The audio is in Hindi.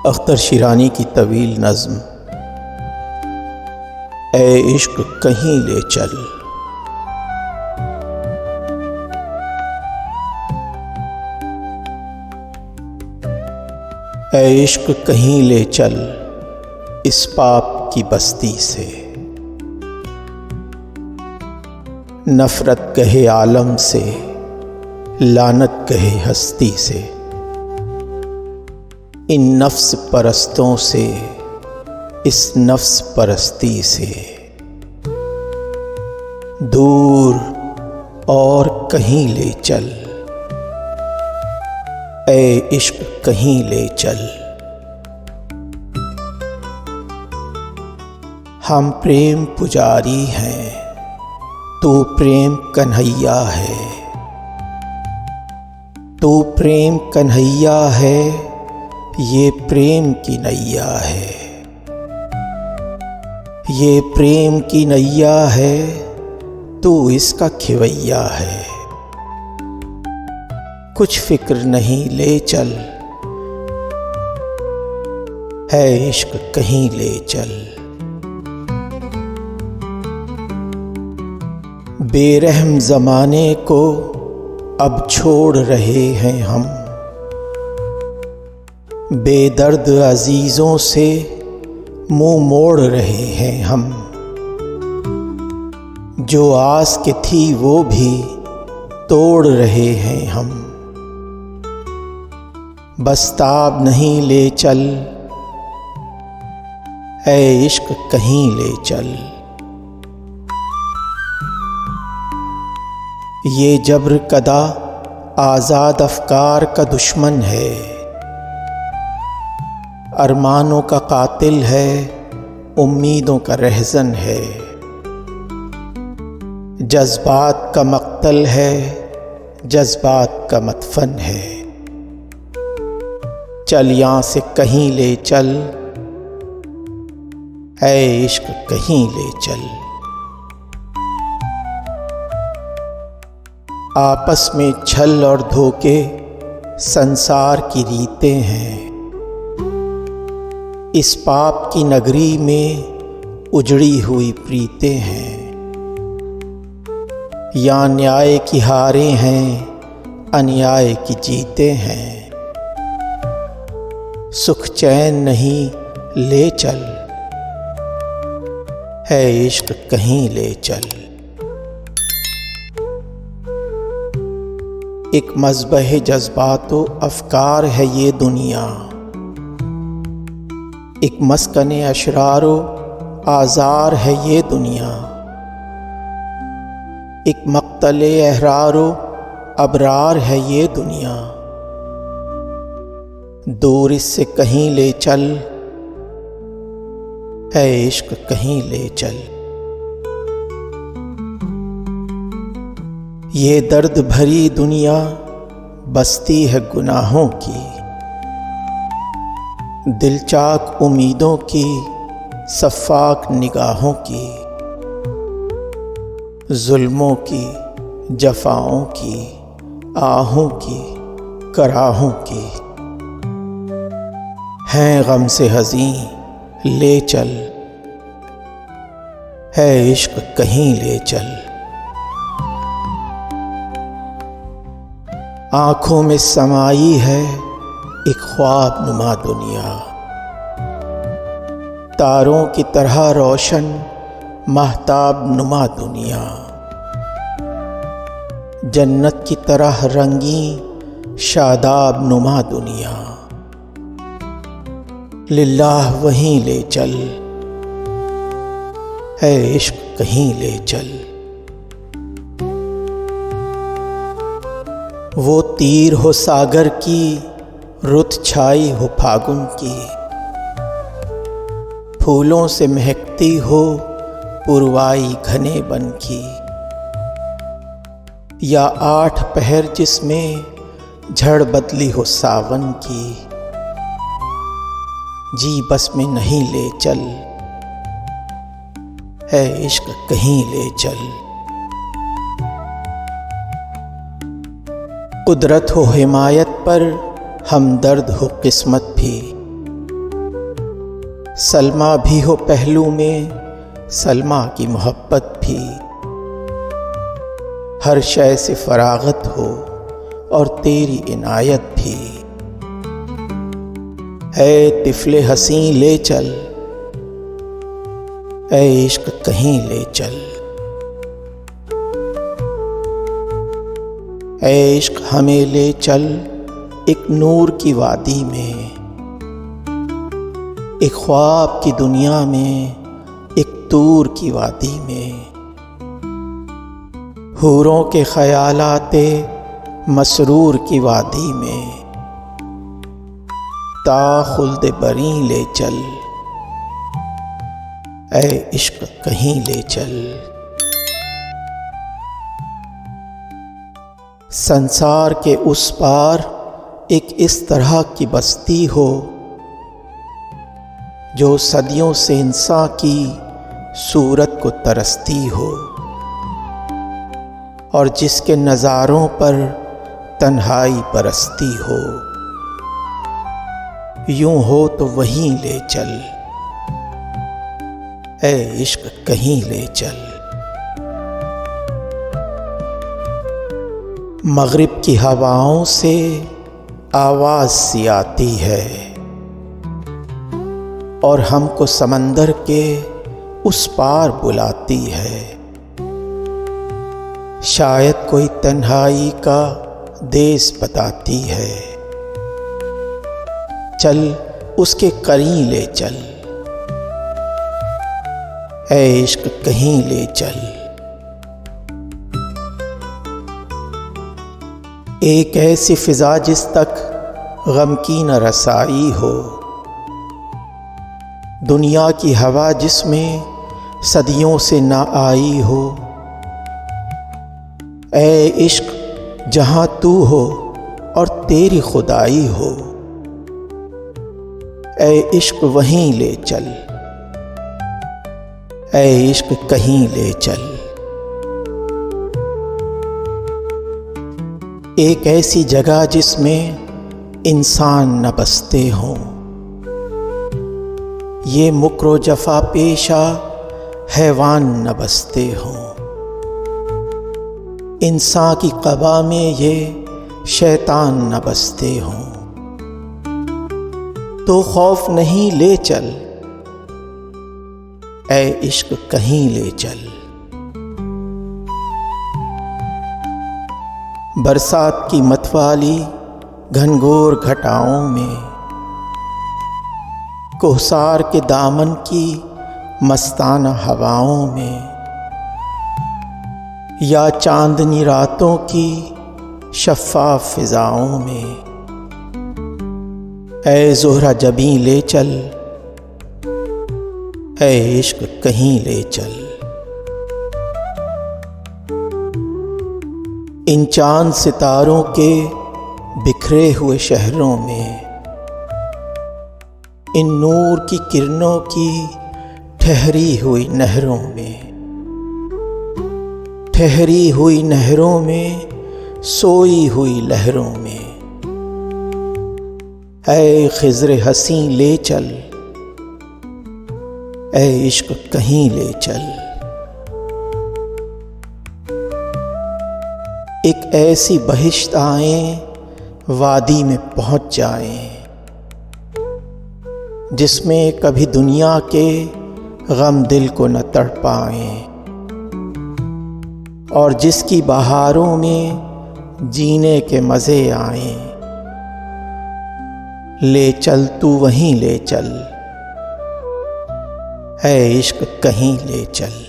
अख्तर शिरानी की तवील नज़्म ए इश्क कहीं ले चल। ए इश्क कहीं ले चल इस पाप की बस्ती से, नफरत कहे आलम से, लानत कहे हस्ती से, इन नफ्स परस्तों से, इस नफ्स परस्ती से, दूर और कहीं ले चल। ए इश्क कहीं ले चल। हम प्रेम पुजारी हैं, तू प्रेम कन्हैया है। तू प्रेम कन्हैया है, ये प्रेम की नैया है। ये प्रेम की नैया है, तू इसका खिवैया है। कुछ फिक्र नहीं ले चल, है इश्क कहीं ले चल। बेरहम ज़माने को अब छोड़ रहे हैं हम, बेदर्द अजीज़ों से मुंह मोड़ रहे हैं हम। जो आस के थी वो भी तोड़ रहे हैं हम। बस ताब नहीं ले चल, ऐ इश्क कहीं ले चल। ये जब्र कदा आज़ाद अफ़कार का दुश्मन है, अरमानों का कातिल है, उम्मीदों का रहज़न है। जज्बात का मक़तल है, जज्बात का मदफन है। चल यहाँ से कहीं ले चल, ऐ इश्क कहीं ले चल। आपस में छल और धोखे संसार की रीतें हैं। इस पाप की नगरी में उजड़ी हुई प्रीतें हैं। यहाँ न्याय की हारें हैं, अन्याय की जीतें हैं। सुख चैन नहीं ले चल, है इश्क कहीं ले चल। एक मज़बह जज्बातो अफ़कार है ये दुनिया, एक मस्कने अशरारो आज़ार है ये दुनिया। एक मक़तले अहरारो अबरार है ये दुनिया। दूर इससे कहीं ले चल, है इश्क कहीं ले चल। ये दर्द भरी दुनिया बसती है गुनाहों की, दिलचाक उम्मीदों की, सफ़ाक निगाहों की, जुल्मों की, जफ़ाओं की, आहों की, कराहों की। हैं गम से हज़ीं ले चल, है इश्क कहीं ले चल। आँखों में समाई है एक ख्वाब नुमा दुनिया, तारों की तरह रोशन महताब नुमा दुनिया। जन्नत की तरह रंगी शादाब नुमा दुनिया। लिल्लाह वहीं ले चल, है इश्क कहीं ले चल। वो तीर हो सागर की, रुत छाई हो फागुन की, फूलों से महकती हो पुरवाई घने बन की। या आठ पहर जिसमें झड़ बदली हो सावन की, जी बस में नहीं ले चल, है इश्क कहीं ले चल। कुदरत हो हिमायत पर, हमदर्द हो किस्मत भी, सलमा भी हो पहलू में, सलमा की मोहब्बत भी। हर शय से फरागत हो और तेरी इनायत भी। ऐ तिफले हसीं ले चल, ऐ इश्क कहीं ले चल। ऐ इश्क हमें ले चल एक नूर की वादी में, एक ख्वाब की दुनिया में, एक दूर की वादी में। हूरों के ख्यालाते मसरूर की वादी में, ता खुल्द बरी ले चल, ऐ इश्क कहीं ले चल। संसार के उस पार एक इस तरह की बस्ती हो, जो सदियों से इंसान की सूरत को तरसती हो, और जिसके नज़ारों पर तन्हाई बरसती हो। यूं हो तो वहीं ले चल, ऐ इश्क कहीं ले चल। मगरिब की हवाओं से आवाज़ सी आती है, और हमको समंदर के उस पार बुलाती है। शायद कोई तन्हाई का देश बताती है, चल उसके करीं ले चल, ऐ इश्क कहीं ले चल। एक ऐसी फिजा जिस तक गम की न रसाई हो, दुनिया की हवा जिसमें सदियों से ना आई हो। ऐ इश्क जहाँ तू हो और तेरी खुदाई हो, ऐ इश्क वहीं ले चल, ऐ इश्क कहीं ले चल। एक ऐसी जगह जिसमें इंसान न बसते हों, ये मुक्र जफा पेशा हैवान न बसते हों। इंसान की क़बा में ये शैतान न बसते हों, तो खौफ नहीं ले चल, ऐ इश्क कहीं ले चल। बरसात की मतवाली घनघोर घटाओं में, कोहसार के दामन की मस्ताना हवाओं में, या चांदनी रातों की शफ़ाफ़ फ़िज़ाओं में। ऐ ज़ोहरा जबीं ले चल, ऐ इश्क कहीं ले चल। इन चांद सितारों के बिखरे हुए शहरों में, इन नूर की किरणों की ठहरी हुई नहरों में, ठहरी हुई नहरों में, सोई हुई लहरों में। ऐ खिज़्र हसीं ले चल, ऐ इश्क कहीं ले चल। एक ऐसी बहिश्त आए वादी में पहुंच जाएं, जिसमें कभी दुनिया के गम दिल को न तड़पाएं, और जिसकी बहारों में जीने के मज़े आएं। ले चल तू वहीं ले चल, ऐ इश्क कहीं ले चल।